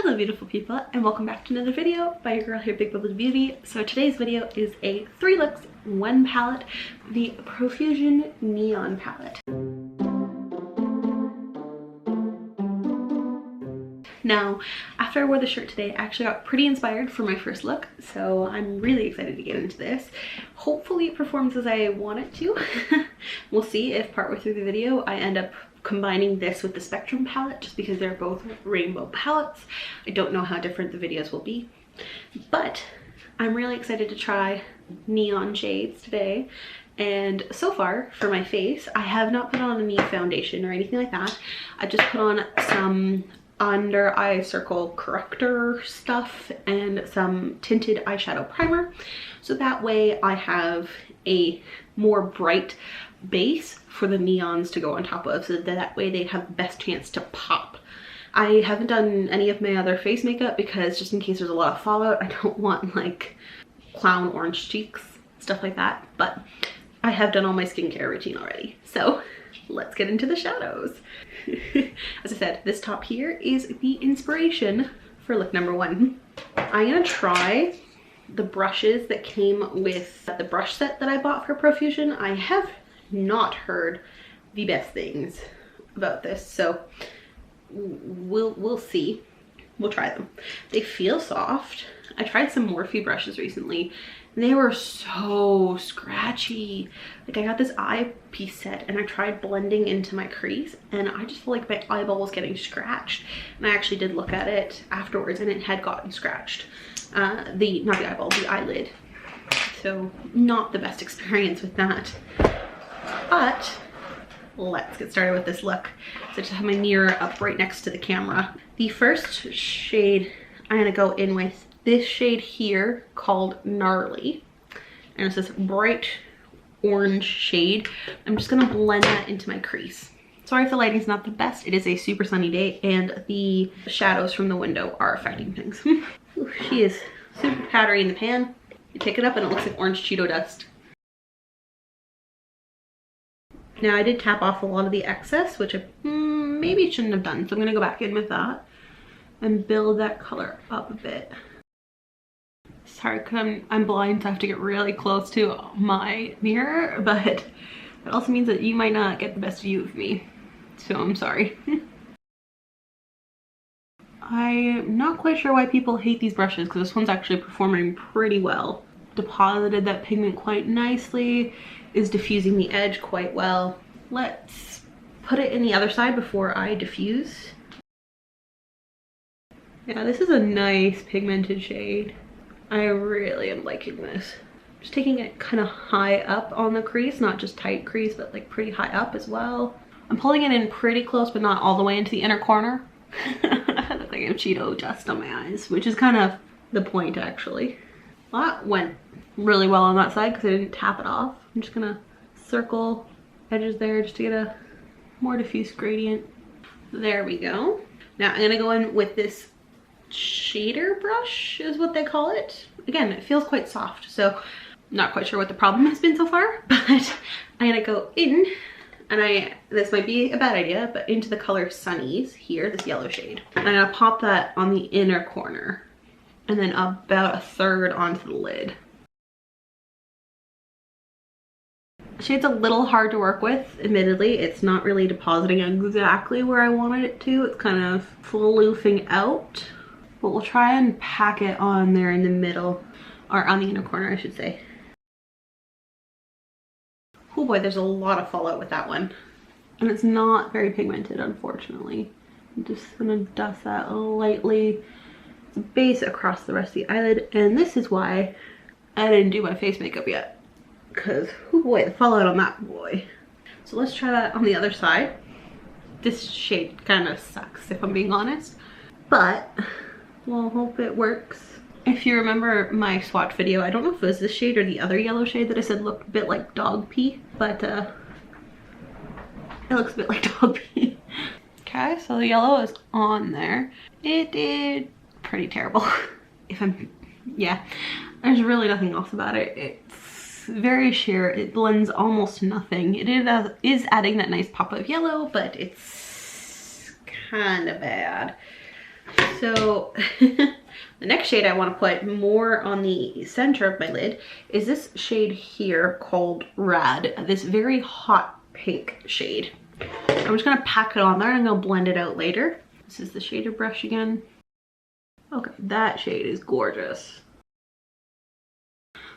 Hello beautiful people, and welcome back to another video by your girl here, Big Bubbles Beauty. So today's video is a 3 looks, 1 palette, the Profusion Neon palette. Now, after I wore the shirt today, I actually got pretty inspired for my first look, so I'm really excited to get into this. Hopefully it performs as I want it to. We'll see if partway through the video I end up combining this with the Spectrum palette, just because they're both rainbow palettes. I don't know how different the videos will be, but I'm really excited to try neon shades today. And so far for my face, I have not put on any foundation or anything like that. I just put on some under eye circle corrector stuff and some tinted eyeshadow primer, so that way I have a more bright base for the neons to go on top of, so that way they have the best chance to pop. I haven't done any of my other face makeup because just in case there's a lot of fallout, I don't want like clown orange cheeks, stuff like that, but I have done all my skincare routine already, so let's get into the shadows. As I said, this top here is the inspiration for look number 1. I'm gonna try the brushes that came with the brush set that I bought for Profusion. I have not heard the best things about this, so we'll see. We'll try them. They feel soft. I tried some Morphe brushes recently and they were so scratchy. Like, I got this eyepiece set and I tried blending into my crease and I just feel like my eyeball was getting scratched, and I actually did look at it afterwards and it had gotten scratched. Not the eyeball, the eyelid. So not the best experience with that. But let's get started with this look. So I just have my mirror up right next to the camera. The first shade I'm gonna go in with this shade here called Gnarly, and it's this bright orange shade. I'm just gonna blend that into my crease. Sorry if the lighting's not the best. It is a super sunny day and the shadows from the window are affecting things. Ooh, she is super powdery in the pan. You pick it up and it looks like orange Cheeto dust. Now, I did tap off a lot of the excess, which I maybe shouldn't have done, so I'm gonna go back in with that and build that color up a bit. Sorry, because I'm blind, so I have to get really close to my mirror, but it also means that you might not get the best view of me, so I'm sorry. I'm not quite sure why people hate these brushes, because this one's actually performing pretty well. Deposited that pigment quite nicely, is diffusing the edge quite well. Let's put it in the other side before I diffuse. Yeah, this is a nice pigmented shade. I really am liking this. Just taking it kind of high up on the crease, not just tight crease, but like pretty high up as well. I'm pulling it in pretty close, but not all the way into the inner corner. I look like I have Cheeto dust on my eyes, which is kind of the point actually. That went really well on that side because I didn't tap it off. I'm just gonna circle edges there just to get a more diffuse gradient. There we go. Now I'm gonna go in with this shader brush is what they call it. Again, it feels quite soft, so not quite sure what the problem has been so far, but I'm gonna go in, and this might be a bad idea, but into the color Sunnies here, this yellow shade. And I'm gonna pop that on the inner corner and then about a third onto the lid. The shade's a little hard to work with, admittedly. It's not really depositing exactly where I wanted it to. It's kind of floofing out. But we'll try and pack it on there in the middle, or on the inner corner, I should say. Oh boy, there's a lot of fallout with that one. And it's not very pigmented, unfortunately. I'm just gonna dust that lightly. Base across the rest of the eyelid, and this is why I didn't do my face makeup yet. Because, oh boy, the fallout on that boy. So let's try that on the other side. This shade kind of sucks, if I'm being honest. But we'll hope it works. If you remember my swatch video, I don't know if it was this shade or the other yellow shade that I said looked a bit like dog pee, but it looks a bit like dog pee. Okay, so the yellow is on there. It did pretty terrible. Yeah, there's really nothing else about it. It's very sheer. It blends almost nothing. It is adding that nice pop of yellow, but it's kind of bad. So the next shade I want to put more on the center of my lid is this shade here called Rad, this very hot pink shade. I'm just gonna pack it on there and I'm gonna blend it out later. This is the shader brush again. Okay, that shade is gorgeous.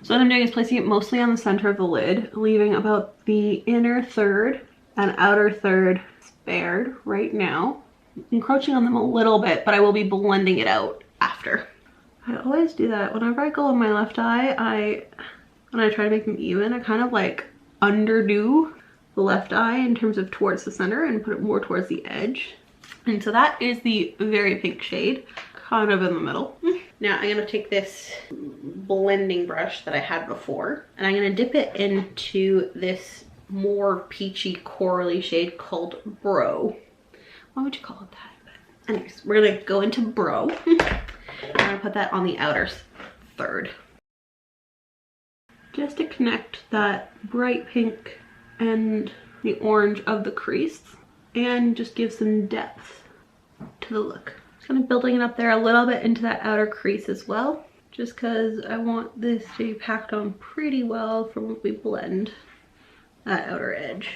So what I'm doing is placing it mostly on the center of the lid, leaving about the inner third and outer third spared right now. Encroaching on them a little bit, but I will be blending it out after. I always do that. Whenever I go on my left eye, when I try to make them even, I kind of like underdo the left eye in terms of towards the center and put it more towards the edge. And so that is the very pink shade, kind of in the middle. Now I'm gonna take this blending brush that I had before and I'm gonna dip it into this more peachy corally shade called Bro. Why would you call it that? But anyways, we're gonna go into Bro. I'm gonna put that on the outer third. Just to connect that bright pink and the orange of the crease and just give some depth to the look. Just kind of building it up there a little bit into that outer crease as well, just because I want this to be packed on pretty well for when we blend that outer edge.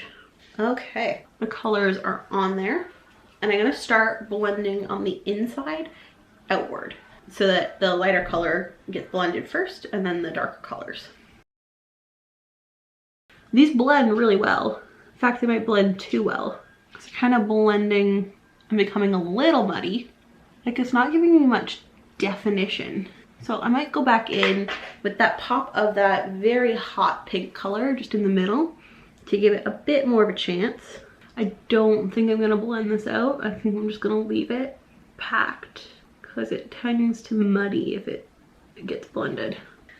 Okay, the colors are on there and I'm gonna start blending on the inside outward so that the lighter color gets blended first and then the darker colors. These blend really well. In fact, they might blend too well. It's kind of blending and becoming a little muddy. Like it's not giving me much definition. So I might go back in with that pop of that very hot pink color just in the middle to give it a bit more of a chance. I don't think I'm gonna blend this out. I think I'm just gonna leave it packed because it tends to muddy if it gets blended.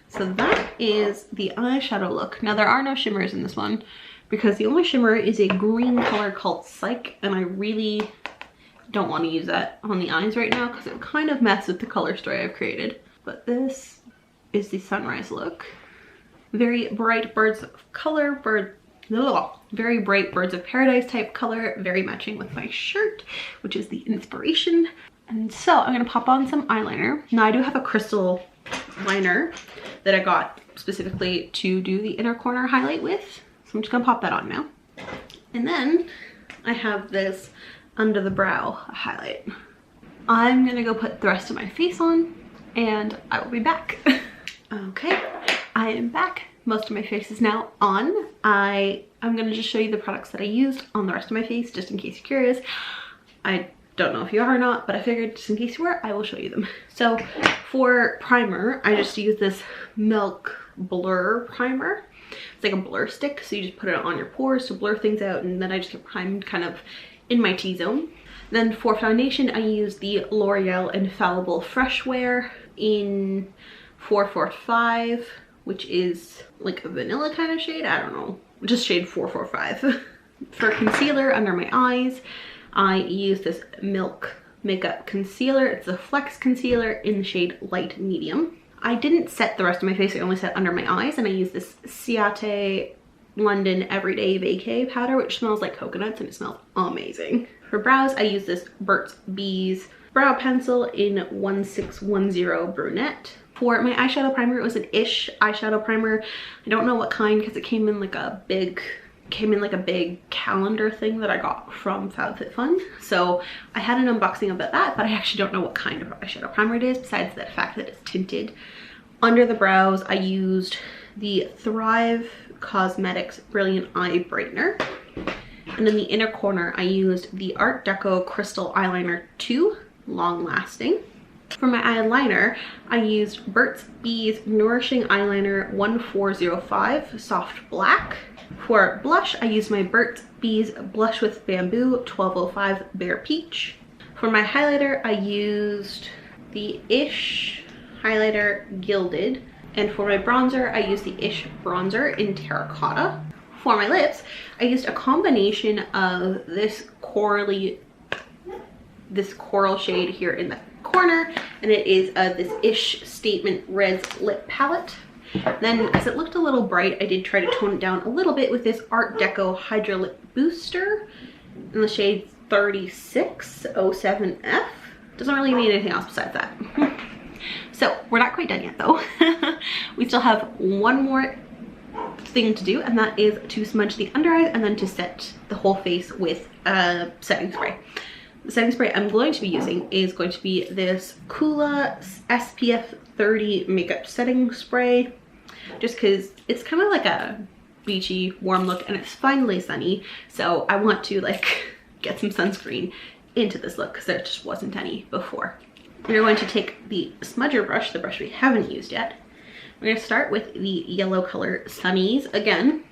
So that is the eyeshadow look. Now there are no shimmers in this one because the only shimmer is a green color called Psych, and I really don't want to use that on the eyes right now because it kind of messes with the color story I've created. But this is the sunrise look. Very bright birds of color, very bright birds of paradise type color, very matching with my shirt, which is the inspiration. And so I'm gonna pop on some eyeliner. Now I do have a crystal liner that I got specifically to do the inner corner highlight with. So I'm just gonna pop that on now. And then I have this under the brow highlight. I'm gonna go put the rest of my face on and I will be back. Okay, I am back. Most of my face is now on. I'm gonna just show you the products that I used on the rest of my face just in case you're curious. I don't know if you are or not, but I figured just in case you were, I will show you them. So for primer, I just use this Milk Blur primer. It's like a blur stick, so you just put it on your pores to blur things out, and then I just get primed kind of in my T-zone. Then for foundation, I use the L'Oreal Infallible Fresh Wear in 445, which is like a vanilla kind of shade. I don't know, just shade 445. For concealer under my eyes, I use this Milk Makeup Concealer. It's a Flex Concealer in the shade Light Medium. I didn't set the rest of my face, I only set under my eyes, and I use this Ciate London Everyday Vacay powder, which smells like coconuts and it smells amazing. For brows, I use this Burt's Bees brow pencil in 1610 Brunette. For my eyeshadow primer, it was an Ish eyeshadow primer. I don't know what kind because it came in like a big calendar thing that I got from FabFitFun. So I had an unboxing about that, but I actually don't know what kind of eyeshadow primer it is besides the fact that it's tinted. Under the brows, I used the Thrive Cosmetics Brilliant Eye Brightener. And in the inner corner, I used the Art Deco Crystal Eyeliner 2, Long Lasting. For my eyeliner, I used Burt's Bees Nourishing Eyeliner 1405 Soft Black. For blush, I used my Burt's Bees Blush with Bamboo 1205 Bare Peach. For my highlighter, I used the Ish highlighter Gilded. And for my bronzer, I used the Ish bronzer in Terracotta. For my lips, I used a combination of this coral shade here in the corner, and it is this Ish Statement Reds lip palette. Then, as it looked a little bright, I did try to tone it down a little bit with this Art Deco Hydra Lip Booster in the shade 3607F. Doesn't really need anything else besides that. So we're not quite done yet though. We still have one more thing to do, and that is to smudge the under eyes and then to set the whole face with setting spray. The setting spray I'm going to be using is going to be this Coola SPF 30 makeup setting spray, just because it's kind of like a beachy warm look and it's finally sunny, so I want to like get some sunscreen into this look because there just wasn't any before. We're going to take the smudger brush, the brush we haven't used yet. We're going to start with the yellow color Sunnies again.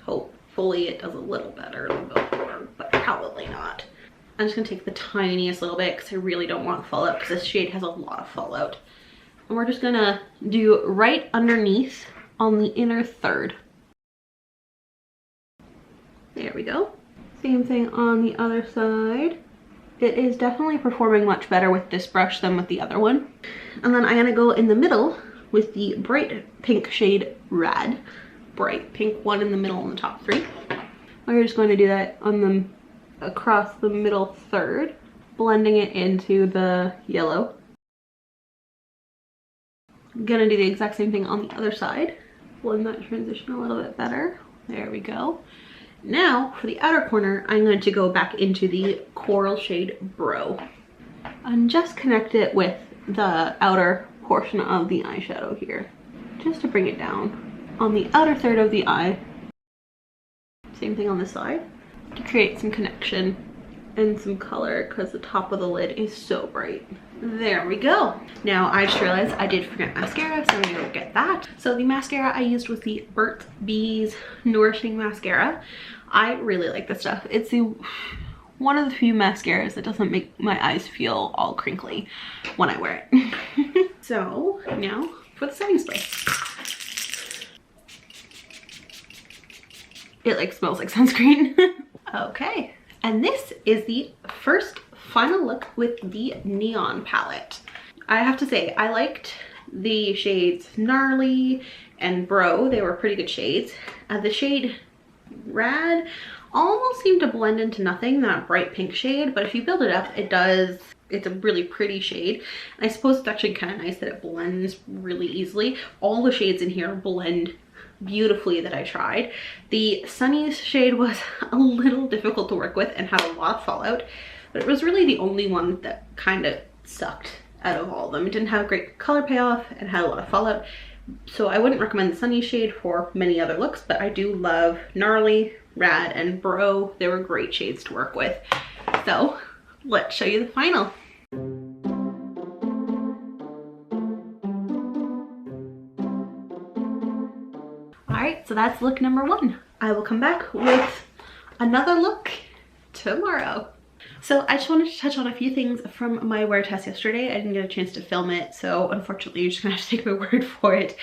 Hopefully it does a little better than before, but probably not. I'm just going to take the tiniest little bit because I really don't want fallout, because this shade has a lot of fallout. And we're just going to do right underneath on the inner third. There we go. Same thing on the other side. It is definitely performing much better with this brush than with the other one. And then I'm going to go in the middle with the bright pink shade Rad. Bright pink one in the middle and the top three. We're just going to do that on the across the middle third, blending it into the yellow. I'm gonna do the exact same thing on the other side. Blend that transition a little bit better. There we go. Now for the outer corner, I'm going to go back into the coral shade Bro and just connect it with the outer portion of the eyeshadow here, just to bring it down on the outer third of the eye. Same thing on this side, to create some connection and some color, because the top of the lid is so bright. There we go. Now I just realized I did forget mascara, so I'm gonna go get that. So the mascara I used was the Burt's Bees Nourishing Mascara. I really like this stuff. It's one of the few mascaras that doesn't make my eyes feel all crinkly when I wear it. So now for the setting spray. It like smells like sunscreen. Okay, and this is the first final look with the Neon palette. I have to say, I liked the shades Gnarly and Bro. They were pretty good shades. The shade Rad almost seemed to blend into nothing, that bright pink shade, but if you build it up, it does. It's a really pretty shade. And I suppose it's actually kind of nice that it blends really easily. All the shades in here blend beautifully that I tried. The Sunnies shade was a little difficult to work with and had a lot of fallout, but it was really the only one that kind of sucked out of all of them. It didn't have a great color payoff and had a lot of fallout, so I wouldn't recommend the Sunny shade for many other looks, but I do love Gnarly, Rad, and Bro. They were great shades to work with. So let's show you the final. Alright, so that's look number one. I will come back with another look tomorrow. So I just wanted to touch on a few things from my wear test yesterday. I didn't get a chance to film it, so unfortunately you're just gonna have to take my word for it.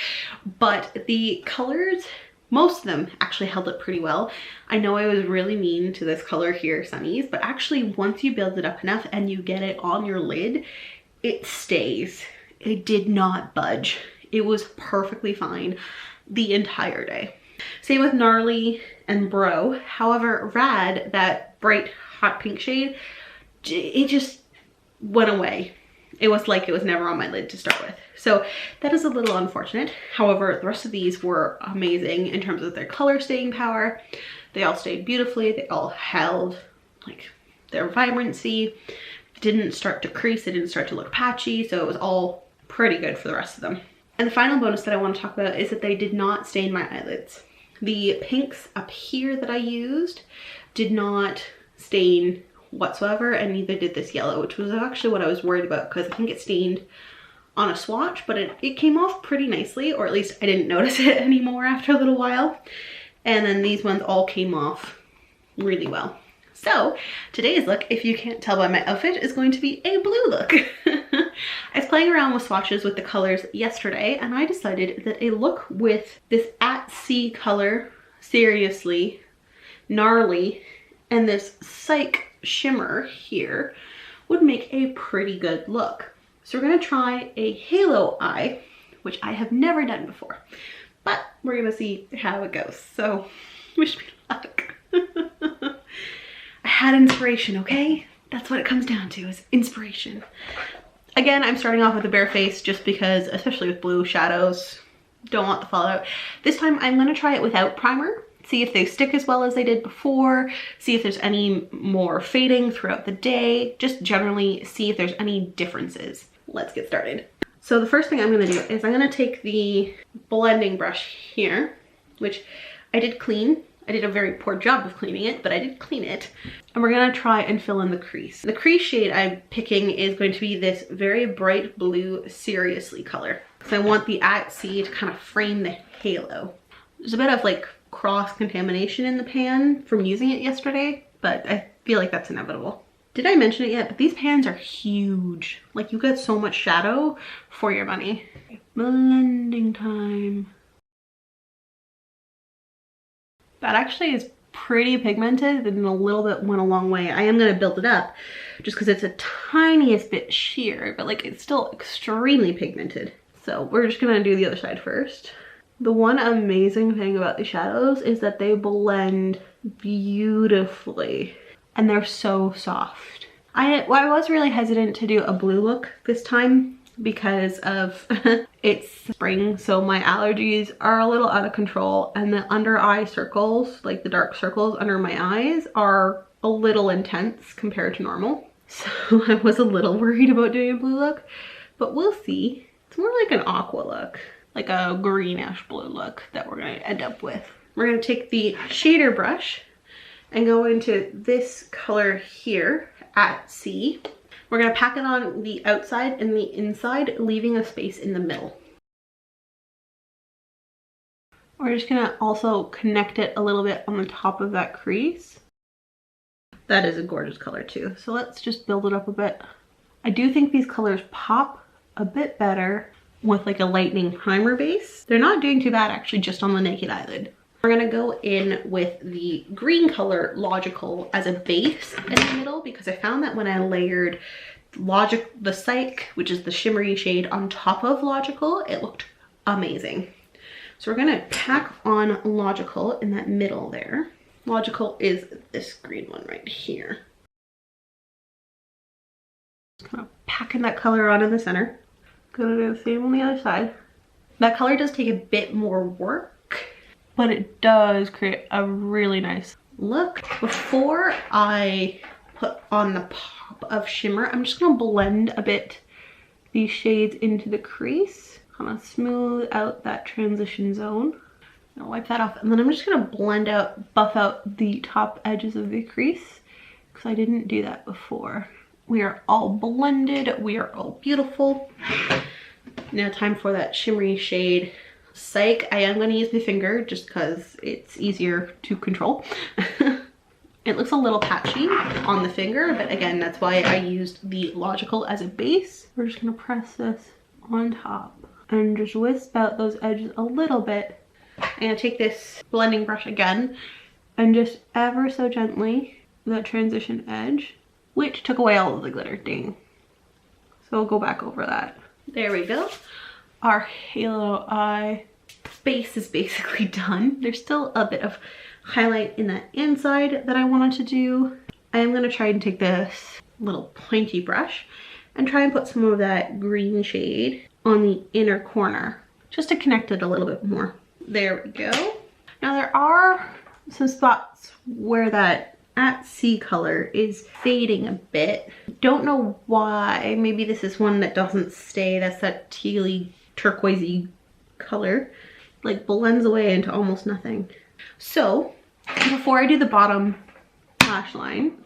But the colors, most of them actually held up pretty well. I know I was really mean to this color here, Sunnies, but actually once you build it up enough and you get it on your lid, it stays. It did not budge. It was perfectly fine the entire day. Same with Gnarly and Bro. However, Rad, that bright hot pink shade, it just went away. It was like it was never on my lid to start with. So that is a little unfortunate. However, the rest of these were amazing in terms of their color staying power. They all stayed beautifully. They all held like their vibrancy. Didn't start to crease. It didn't start to look patchy. So it was all pretty good for the rest of them. And the final bonus that I want to talk about is that they did not stain my eyelids. The pinks up here that I used did not stain whatsoever, and neither did this yellow, which was actually what I was worried about, because I think it stained on a swatch, but it came off pretty nicely, or at least I didn't notice it anymore after a little while. And then these ones all came off really well. So today's look, if you can't tell by my outfit, is going to be a blue look. I was playing around with swatches with the colors yesterday, and I decided that a look with this at sea color, Seriously, Gnarly, and this Psych shimmer here would make a pretty good look. So we're gonna try a halo eye, which I have never done before, but we're gonna see how it goes. So wish me luck. I had inspiration, okay? That's what it comes down to, is inspiration. Again, I'm starting off with a bare face just because, especially with blue shadows, don't want the fallout. This time I'm gonna try it without primer, see if they stick as well as they did before, see if there's any more fading throughout the day, just generally see if there's any differences. Let's get started. So the first thing I'm gonna do is I'm gonna take the blending brush here, which I did clean. I did a very poor job of cleaning it, but I did clean it. And we're gonna try and fill in the crease. The crease shade I'm picking is going to be this very bright blue Seriously color. So I want the at sea to kind of frame the halo. There's a bit of like cross contamination in the pan from using it yesterday, but I feel like that's inevitable. Did I mention it yet? But these pans are huge. Like, you get so much shadow for your money. Blending time. That actually is pretty pigmented and a little bit went a long way. I am going to build it up just because it's a tiniest bit sheer, but like it's still extremely pigmented. So we're just going to do the other side first. The one amazing thing about the shadows is that they blend beautifully and they're so soft. I was really hesitant to do a blue look this time because of it's spring, so my allergies are a little out of control, and the under eye circles, like the dark circles under my eyes, are a little intense compared to normal. So I was a little worried about doing a blue look, but we'll see. It's more like an aqua look, like a greenish blue look that we're gonna end up with. We're gonna take the shader brush and go into this color here at C. We're gonna pack it on the outside and the inside, leaving a space in the middle. We're just gonna also connect it a little bit on the top of that crease. That is a gorgeous color too. So let's just build it up a bit. I do think these colors pop a bit better with like a lightning primer base. They're not doing too bad actually, just on the naked eyelid. We're gonna go in with the green color Logical as a base in the middle, because I found that when I layered the Psych, which is the shimmery shade, on top of Logical, it looked amazing. So we're gonna pack on Logical in that middle there. Logical is this green one right here. Just kind of packing that color on in the center. Gonna do the same on the other side. That color does take a bit more work, but it does create a really nice look. Before I put on the pop of shimmer, I'm just gonna blend a bit these shades into the crease, kind of smooth out that transition zone. I'll wipe that off, and then I'm just gonna buff out the top edges of the crease, because I didn't do that before. We are all blended, we are all beautiful. Now time for that shimmery shade Psych. I am going to use my finger just because it's easier to control. It looks a little patchy on the finger, but again, that's why I used the Logical as a base. We're just going to press this on top and just wisp out those edges a little bit. I'm going to take this blending brush again and just ever so gently that transition edge, which took away all of the glitter, dang. So we'll go back over that. There we go. Our halo eye base is basically done. There's still a bit of highlight in that inside that I wanted to do. I am going to try and take this little pointy brush and try and put some of that green shade on the inner corner just to connect it a little bit more. There we go. Now there are some spots where that at sea color is fading a bit. Don't know why. Maybe this is one that doesn't stay. That's that tealy turquoisey color, like blends away into almost nothing. So before I do the bottom lash line,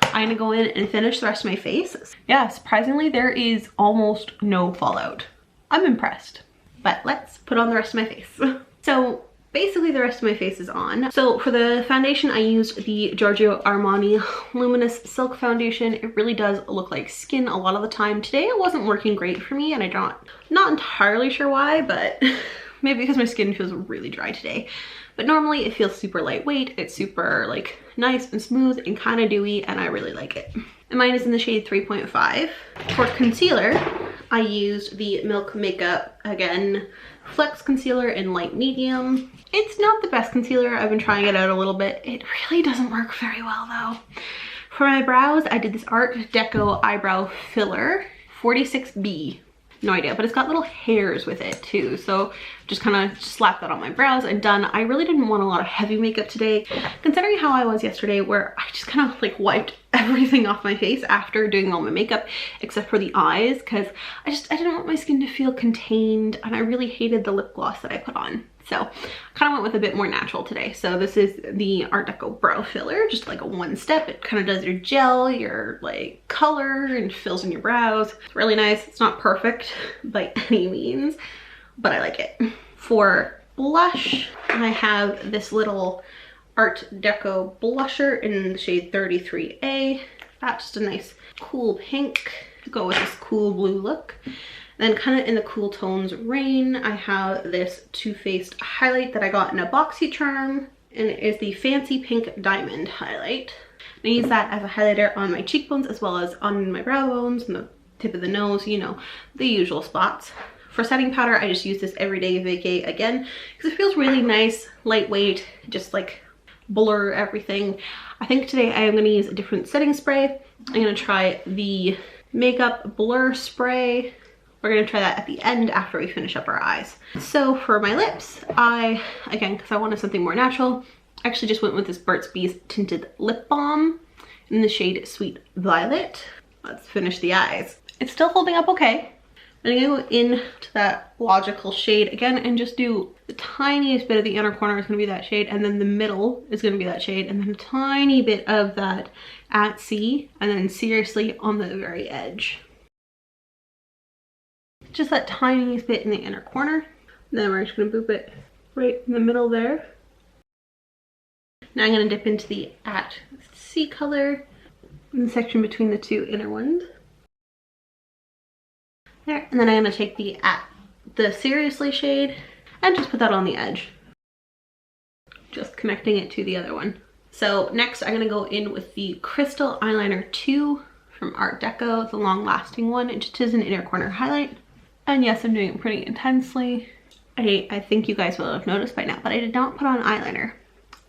I'm gonna go in and finish the rest of my face. Yeah, surprisingly there is almost no fallout. I'm impressed, but let's put on the rest of my face. So basically the rest of my face is on. So for the foundation, I used the Giorgio Armani Luminous Silk Foundation. It really does look like skin a lot of the time. Today it wasn't working great for me, and I'm not entirely sure why, but maybe because my skin feels really dry today. But normally it feels super lightweight. It's super like nice and smooth and kind of dewy, and I really like it. And mine is in the shade 3.5. For concealer, I used the Milk Makeup, again, Flex Concealer in light medium. It's not the best concealer. I've been trying it out a little bit. It really doesn't work very well though. For my brows, I did this Art Deco eyebrow filler, 46B. No idea, but it's got little hairs with it too. So just kind of slap that on my brows and done. I really didn't want a lot of heavy makeup today, considering how I was yesterday, where I just kind of like wiped everything off my face after doing all my makeup, except for the eyes, because I didn't want my skin to feel contained, and I really hated the lip gloss that I put on. So I kind of went with a bit more natural today. So this is the Art Deco brow filler, just like a one step. It kind of does your gel, your like color, and fills in your brows. It's really nice. It's not perfect by any means, but I like it. For blush, I have this little Art Deco blusher in the shade 33A. That's just a nice cool pink to go with this cool blue look. Then kind of in the cool tones Rain, I have this Too Faced highlight that I got in a BoxyCharm, and it is the Fancy Pink Diamond highlight. I use that as a highlighter on my cheekbones as well as on my brow bones and the tip of the nose, you know, the usual spots. For setting powder, I just use this Everyday Vacay again because it feels really nice, lightweight, just like blur everything. I think today I am going to use a different setting spray. I'm going to try the Makeup Blur Spray. We're going to try that at the end after we finish up our eyes. So for my lips, again, because I wanted something more natural, I actually just went with this Burt's Bees Tinted Lip Balm in the shade Sweet Violet. Let's finish the eyes. It's still holding up okay. I'm going to go into that Logical shade again and just do the tiniest bit of the inner corner is going to be that shade, and then the middle is going to be that shade, and then a tiny bit of that at Sea, and then Seriously on the very edge. Just that tiniest bit in the inner corner. Then we're just going to boop it right in the middle there. Now I'm going to dip into the at Sea color in the section between the two inner ones. There, and then I'm going to take the Seriously shade and just put that on the edge. Just connecting it to the other one. So next I'm going to go in with the Crystal Eyeliner 2 from Art Deco, the long lasting one. It just is an inner corner highlight. And yes, I'm doing it pretty intensely. I think you guys will have noticed by now, but I did not put on eyeliner,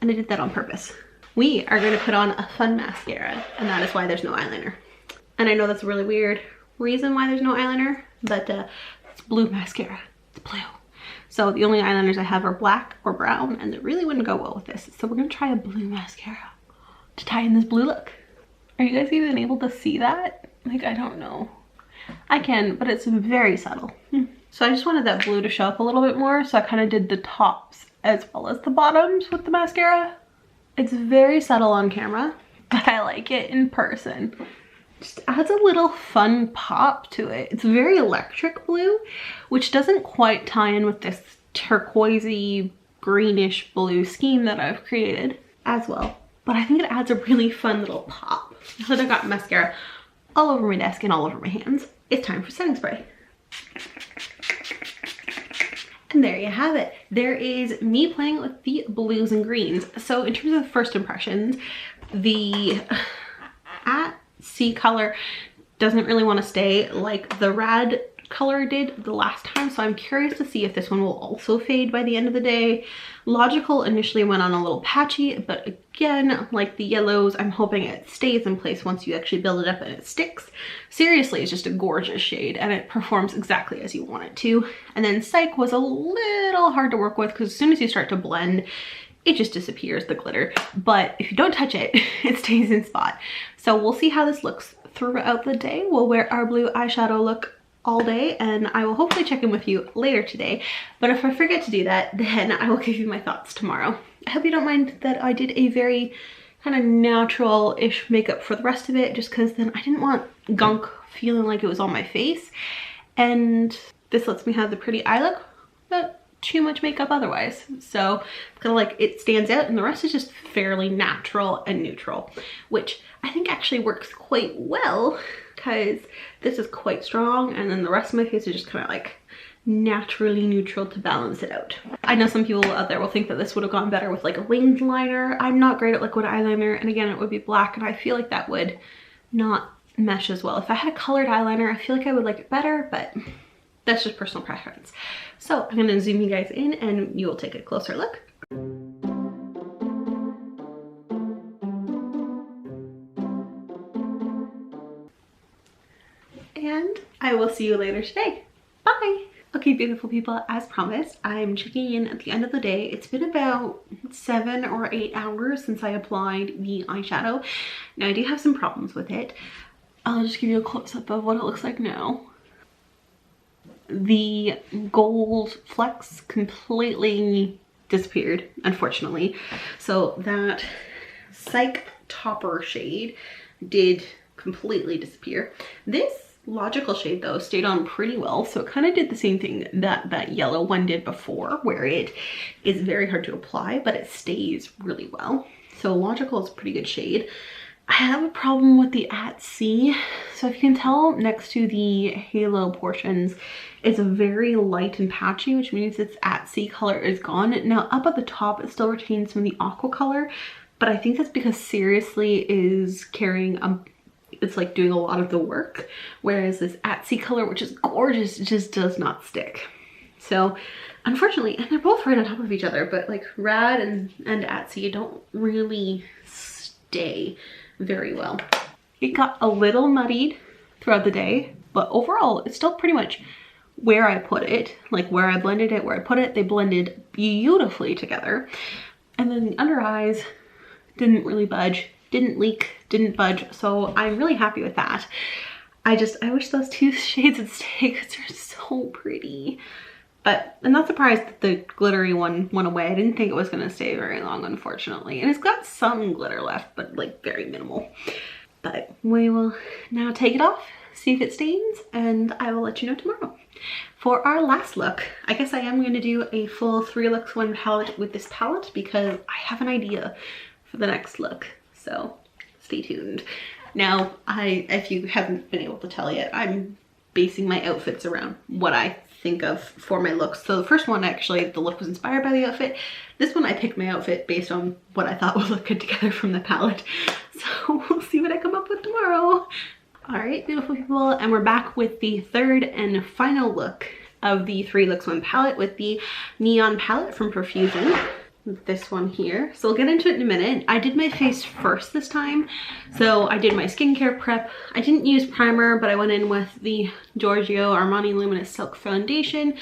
and I did that on purpose. We are going to put on a fun mascara, and that is why there's no eyeliner. And I know that's a really weird reason why there's no eyeliner, but it's blue mascara. It's blue. So the only eyeliners I have are black or brown, and it really wouldn't go well with this. So we're going to try a blue mascara to tie in this blue look. Are you guys even able to see that? Like, I don't know. I can, but it's very subtle. So I just wanted that blue to show up a little bit more, so I kind of did the tops as well as the bottoms with the mascara. It's very subtle on camera, but I like it in person. Just adds a little fun pop to it. It's very electric blue, which doesn't quite tie in with this turquoisey greenish blue scheme that I've created as well. But I think it adds a really fun little pop. Now that I got mascara all over my desk and all over my hands, it's time for setting spray. And there you have it. There is me playing with the blues and greens. So in terms of first impressions, the at Sea color doesn't really want to stay like the Rad color did the last time, so I'm curious to see if this one will also fade by the end of the day. Logical initially went on a little patchy, but again, like the yellows, I'm hoping it stays in place once you actually build it up and it sticks. Seriously, it's just a gorgeous shade and it performs exactly as you want it to. And then Psych was a little hard to work with because as soon as you start to blend, it just disappears, the glitter. But if you don't touch it, it stays in spot. So we'll see how this looks throughout the day. We'll wear our blue eyeshadow look all day, and I will hopefully check in with you later today. But if I forget to do that, then I will give you my thoughts tomorrow. I hope you don't mind that I did a very kind of natural-ish makeup for the rest of it, just because then I didn't want gunk feeling like it was on my face. And this lets me have the pretty eye look, but too much makeup otherwise. So it's kind of like it stands out and the rest is just fairly natural and neutral, which I think actually works quite well because this is quite strong and then the rest of my face is just kind of like naturally neutral to balance it out. I know some people out there will think that this would have gone better with like a winged liner. I'm not great at liquid eyeliner, and again, it would be black, and I feel like that would not mesh as well. If I had a colored eyeliner, I feel like I would like it better, but that's just personal preference. So I'm gonna zoom you guys in and you will take a closer look. see you later today. Bye. Okay, beautiful people, as promised, I'm checking in at the end of the day. It's been about 7 or 8 hours since I applied the eyeshadow. Now, I do have some problems with it. I'll just give you a close-up of what it looks like now. The gold flecks completely disappeared, unfortunately. So that Psych Topper shade did completely disappear. This Logical shade though stayed on pretty well, so it kind of did the same thing that that yellow one did before, where it is very hard to apply but it stays really well. So Logical is a pretty good shade. I have a problem with the at sea. So if you can tell, next to the halo portions, it's very light and patchy, which means its at sea color is gone. Now up at the top, it still retains some of the aqua color, but I think that's because Seriously is carrying it's like doing a lot of the work, whereas this at sea color, which is gorgeous, just does not stick. So unfortunately, and they're both right on top of each other, but like Rad and at sea don't really stay very well. It got a little muddied throughout the day, but overall it's still pretty much where I put it, like where I blended it, where I put it, they blended beautifully together. And then the under eyes didn't really budge, didn't leak, didn't budge, so I'm really happy with that. I wish those two shades would stay because they're so pretty. But I'm not surprised that the glittery one went away. I didn't think it was going to stay very long, unfortunately. And it's got some glitter left, but like very minimal. But we will now take it off, see if it stains, and I will let you know tomorrow. For our last look, I guess I am going to do a full 3 looks 1 palette with this palette because I have an idea for the next look. So stay tuned. Now, if you haven't been able to tell yet, I'm basing my outfits around what I think of for my looks. So the first one, actually, the look was inspired by the outfit. This one, I picked my outfit based on what I thought would look good together from the palette. So we'll see what I come up with tomorrow. All right, beautiful people, and we're back with the third and final look of the 3 looks 1 palette with the Neon palette from Profusion. This one here. So we'll get into it in a minute. I did my face first this time. So I did my skincare prep. I didn't use primer, but I went in with the Giorgio Armani Luminous Silk Foundation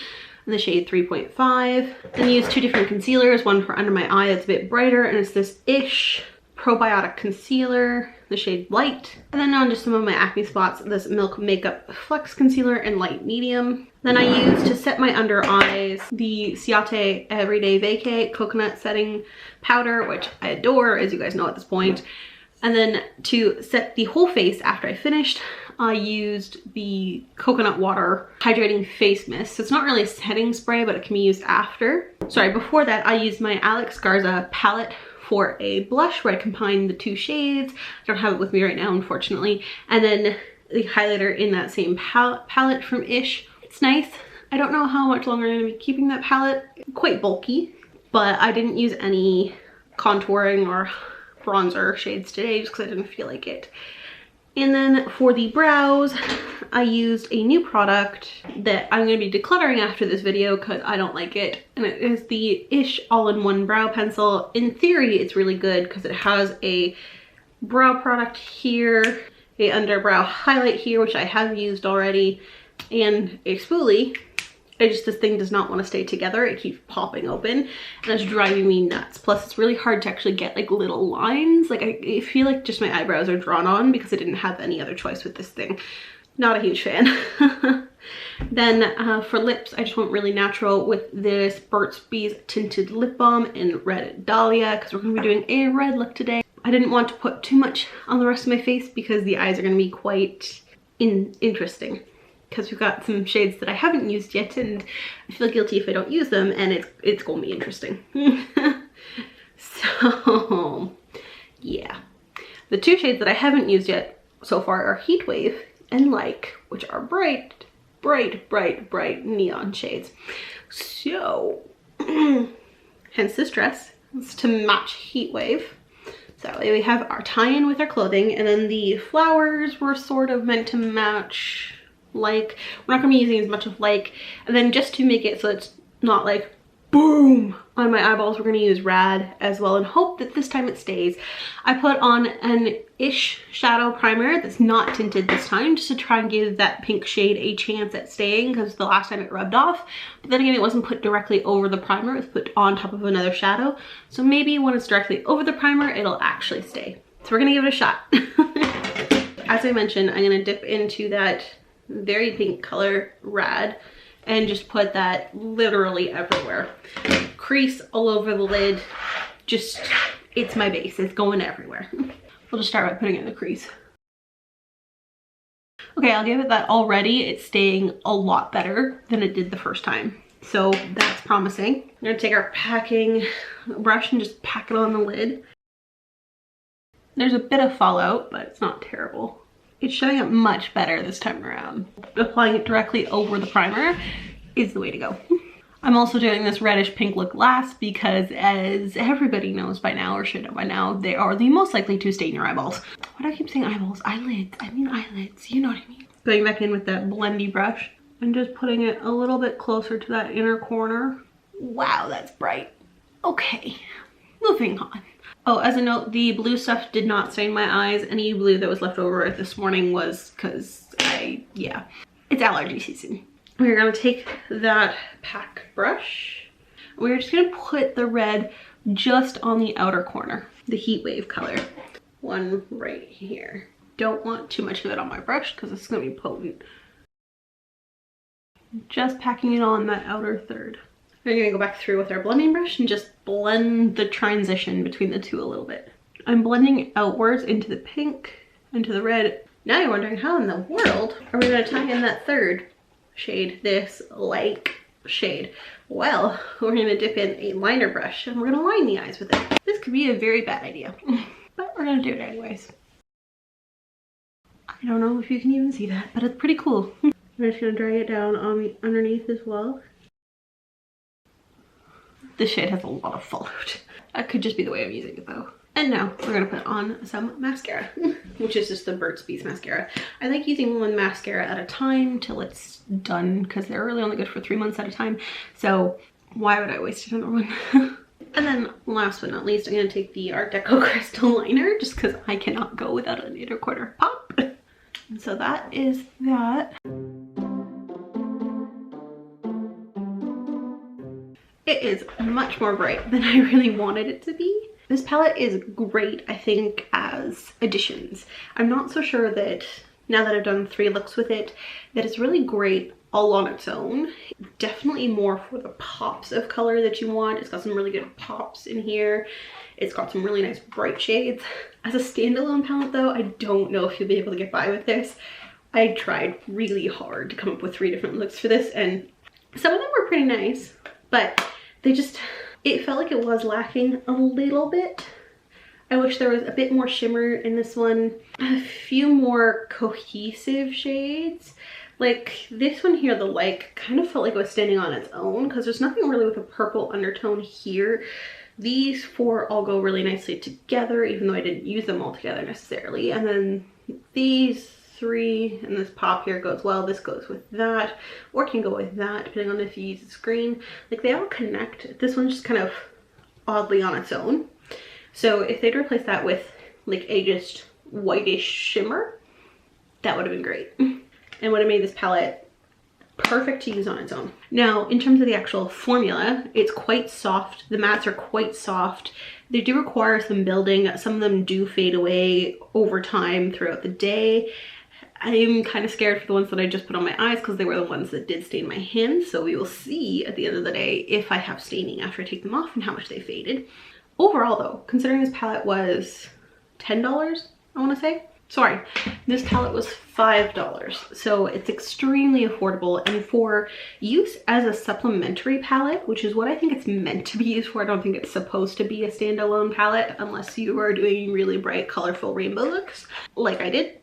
in the shade 3.5. And used 2 different concealers, one for under my eye that's a bit brighter, and it's this Ish Probiotic Concealer, the shade Light. And then on just some of my acne spots, this Milk Makeup Flex Concealer in Light Medium. Then I used, to set my under eyes, the Ciate Everyday Vacay Coconut Setting Powder, which I adore, as you guys know at this point. And then to set the whole face after I finished, I used the Coconut Water Hydrating Face Mist. So it's not really a setting spray, but it can be used after. Sorry, before that, I used my Alex Garza palette for a blush where I combined the 2 shades. I don't have it with me right now, unfortunately. And then the highlighter in that same palette from Ish. It's nice. I don't know how much longer I'm going to be keeping that palette. Quite bulky, but I didn't use any contouring or bronzer shades today just because I didn't feel like it. And then for the brows, I used a new product that I'm going to be decluttering after this video because I don't like it. And it is the Ish All-in-One Brow Pencil. In theory, it's really good because it has a brow product here, a underbrow highlight here, which I have used already, and a spoolie. This thing does not want to stay together. It keeps popping open and it's driving me nuts. Plus it's really hard to actually get like little lines. Like I feel like just my eyebrows are drawn on because I didn't have any other choice with this thing. Not a huge fan. Then for lips, I just went really natural with this Burt's Bees Tinted Lip Balm in Red Dahlia because we're going to be doing a red look today. I didn't want to put too much on the rest of my face because the eyes are going to be quite interesting. Because we've got some shades that I haven't used yet and I feel guilty if I don't use them, and it's gonna be interesting. So yeah, the 2 shades that I haven't used yet so far are Heat Wave and Like, which are bright neon shades. So hence this dress, it's to match Heat Wave. So we have our tie-in with our clothing, and then the flowers were sort of meant to match Like. We're not going to be using as much of Like, and then just to make it so it's not like boom on my eyeballs. We're gonna use Rad as well and hope that this time it stays. I put on an Ish shadow primer that's not tinted this time, just to try and give that pink shade a chance at staying, because the last time it rubbed off. But then again, it wasn't put directly over the primer, it was put on top of another shadow. So maybe when it's directly over the primer, it'll actually stay. So we're gonna give it a shot. As I mentioned, I'm gonna dip into that very pink color Rad and just put that literally everywhere. Crease all over the lid. Just, it's my base, it's going everywhere. We'll just start by putting it in the crease. Okay, I'll give it that already. It's staying a lot better than it did the first time. So that's promising. I'm gonna take our packing brush and just pack it on the lid. There's a bit of fallout, but it's not terrible. It's showing up much better this time around. Applying it directly over the primer is the way to go. I'm also doing this reddish pink look last because, as everybody knows by now, or should know by now, they are the most likely to stain your eyeballs. Why do I keep saying eyeballs? Eyelids. I mean eyelids. You know what I mean. Going back in with that blendy brush and just putting it a little bit closer to that inner corner. Wow, that's bright. Okay, moving on. Oh, as a note, the blue stuff did not stain my eyes. Any blue that was left over this morning was because yeah, it's allergy season. We're gonna take that pack brush. We're just gonna put the red just on the outer corner, the heat wave color. One right here. Don't want too much of it on my brush because it's gonna be potent. Just packing it on that outer third. We're gonna go back through with our blending brush and just blend the transition between the two a little bit. I'm blending outwards into the pink, into the red. Now you're wondering, how in the world are we gonna tie in that third shade, this light shade? Well, we're gonna dip in a liner brush and we're gonna line the eyes with it. This could be a very bad idea, but we're gonna do it anyways. I don't know if you can even see that, but it's pretty cool. We're just gonna drag it down on the underneath as well. This shade has a lot of fallout. That could just be the way I'm using it though. And now we're gonna put on some mascara, which is just the Burt's Bees mascara. I like using one mascara at a time till it's done because they're really only good for 3 months at a time. So why would I waste another one? And then last but not least, I'm gonna take the Art Deco Crystal Liner just because I cannot go without an 1/4 pop. And so that is that. It is much more bright than I really wanted it to be. This palette is great, I think, as additions. I'm not so sure that, now that I've done 3 looks with it, that it's really great all on its own. Definitely more for the pops of color that you want. It's got some really good pops in here. It's got some really nice bright shades. As a standalone palette though, I don't know if you'll be able to get by with this. I tried really hard to come up with 3 different looks for this, and some of them were pretty nice, but they just, it felt like it was lacking a little bit. I wish there was a bit more shimmer in this one, a few more cohesive shades. Like this one here, the like, kind of felt like it was standing on its own because there's nothing really with a purple undertone here. These 4 all go really nicely together, even though I didn't use them all together necessarily. And then these 3 and this pop here goes well. This goes with that, or can go with that, depending on if you use the screen. Like they all connect. This one's just kind of oddly on its own. So if they'd replace that with like a just whitish shimmer, that would have been great. And would have made this palette perfect to use on its own. Now, in terms of the actual formula, it's quite soft. The mattes are quite soft. They do require some building. Some of them do fade away over time throughout the day. I'm kind of scared for the ones that I just put on my eyes because they were the ones that did stain my hands. So we will see at the end of the day if I have staining after I take them off and how much they faded. Overall though, considering this palette was $10, I want to say. Sorry, this palette was $5, so it's extremely affordable, and for use as a supplementary palette, which is what I think it's meant to be used for. I don't think it's supposed to be a standalone palette unless you are doing really bright, colorful rainbow looks like I did.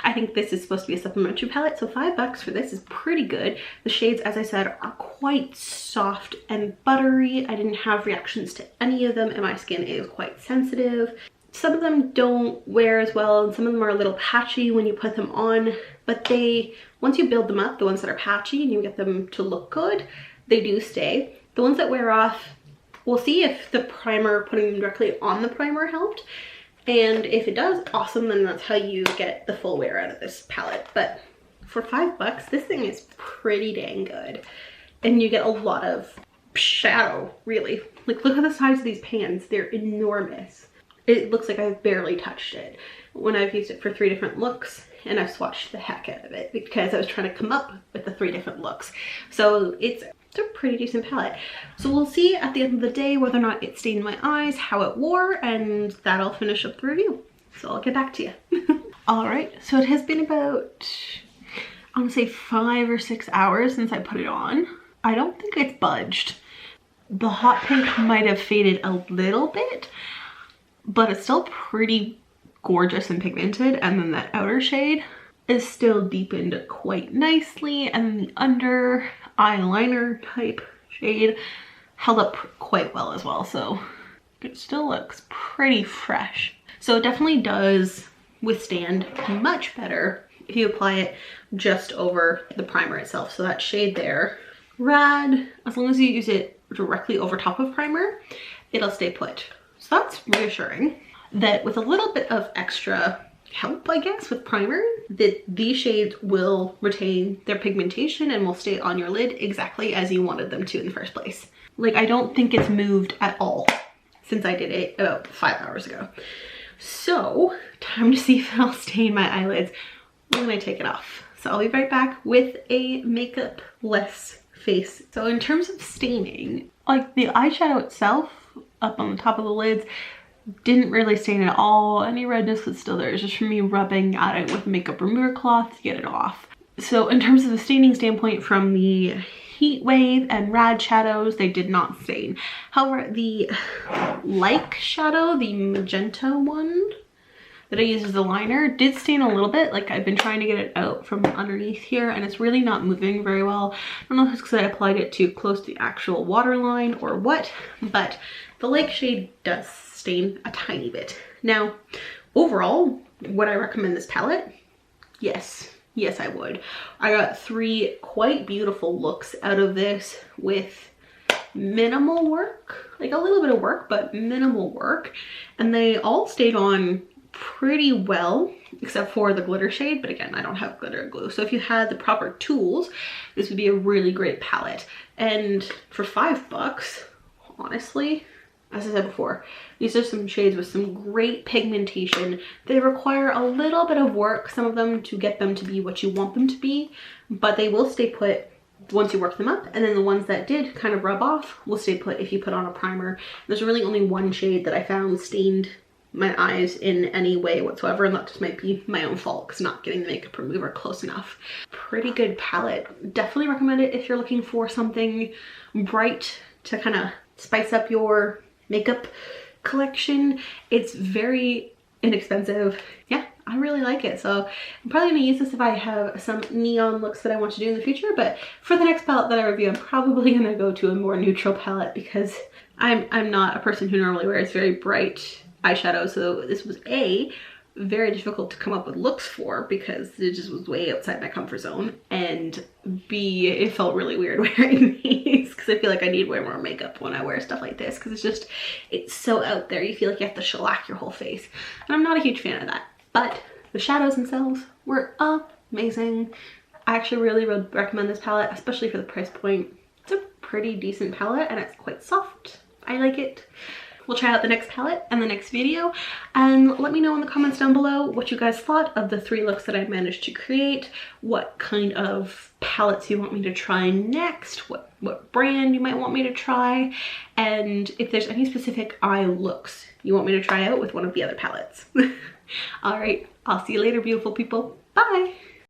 I think this is supposed to be a supplementary palette, so $5 for this is pretty good. The shades, as I said, are quite soft and buttery. I didn't have reactions to any of them, and my skin is quite sensitive. Some of them don't wear as well, and some of them are a little patchy when you put them on, but they, once you build them up, the ones that are patchy and you get them to look good, they do stay. The ones that wear off, we'll see if the primer, putting them directly on the primer helped. And if it does, awesome, then that's how you get the full wear out of this palette. But for $5, this thing is pretty dang good. And you get a lot of shadow, really. Like, look at the size of these pans. They're enormous. It looks like I've barely touched it when I've used it for 3 different looks, and I've swatched the heck out of it because I was trying to come up with the 3 different looks. So it's a pretty decent palette. So we'll see at the end of the day whether or not it stained my eyes, how it wore, and that'll finish up the review. So I'll get back to you. All right, so it has been about, I want to say 5 or 6 hours since I put it on. I don't think it's budged. The hot pink might have faded a little bit, but it's still pretty gorgeous and pigmented. And then that outer shade is still deepened quite nicely, and the under eyeliner type shade held up quite well as well. So it still looks pretty fresh. So it definitely does withstand much better if you apply it just over the primer itself. So that shade there, Rad, as long as you use it directly over top of primer, it'll stay put. So that's reassuring that with a little bit of extra help, I guess, with primer, that these shades will retain their pigmentation and will stay on your lid exactly as you wanted them to in the first place. Like, I don't think it's moved at all since I did it about 5 hours ago. So time to see if it'll stain my eyelids when I take it off. So I'll be right back with a makeup-less face. So in terms of staining, like the eyeshadow itself up on the top of the lids didn't really stain at all. Any redness was still there. It's just from me rubbing at it with a makeup remover cloth to get it off. So in terms of the staining standpoint, from the Heat Wave and Rad shadows, they did not stain. However, the Like shadow, the magenta one that I use as a liner, did stain a little bit. Like, I've been trying to get it out from underneath here and it's really not moving very well. I don't know if it's because I applied it too close to the actual waterline or what, but the Like shade does stain a tiny bit. Now, overall, would I recommend this palette? Yes. Yes, I would. I got 3 quite beautiful looks out of this with minimal work, like a little bit of work, but minimal work. And they all stayed on pretty well, except for the glitter shade. But again, I don't have glitter glue. So if you had the proper tools, this would be a really great palette. And for $5, honestly, as I said before, these are some shades with some great pigmentation. They require a little bit of work, some of them, to get them to be what you want them to be, but they will stay put once you work them up. And then the ones that did kind of rub off will stay put if you put on a primer. There's really only one shade that I found stained my eyes in any way whatsoever, and that just might be my own fault because not getting the makeup remover close enough. Pretty good palette. Definitely recommend it if you're looking for something bright to kind of spice up your makeup collection. It's very inexpensive. Yeah, I really like it. So I'm probably gonna use this if I have some neon looks that I want to do in the future, but for the next palette that I review, I'm probably gonna go to a more neutral palette because I'm not a person who normally wears very bright eyeshadow. So this was very difficult to come up with looks for because it just was way outside my comfort zone, and B, it felt really weird wearing these because I feel like I need way more makeup when I wear stuff like this because it's so out there. You feel like you have to shellac your whole face, and I'm not a huge fan of that. But the shadows themselves were amazing. I actually really would recommend this palette, especially for the price point. It's a pretty decent palette and it's quite soft. I like it. We'll try out the next palette and the next video, and let me know in the comments down below what you guys thought of the 3 looks that I managed to create, what kind of palettes you want me to try next, what brand you might want me to try, and if there's any specific eye looks you want me to try out with one of the other palettes. All right, I'll see you later, beautiful people. Bye.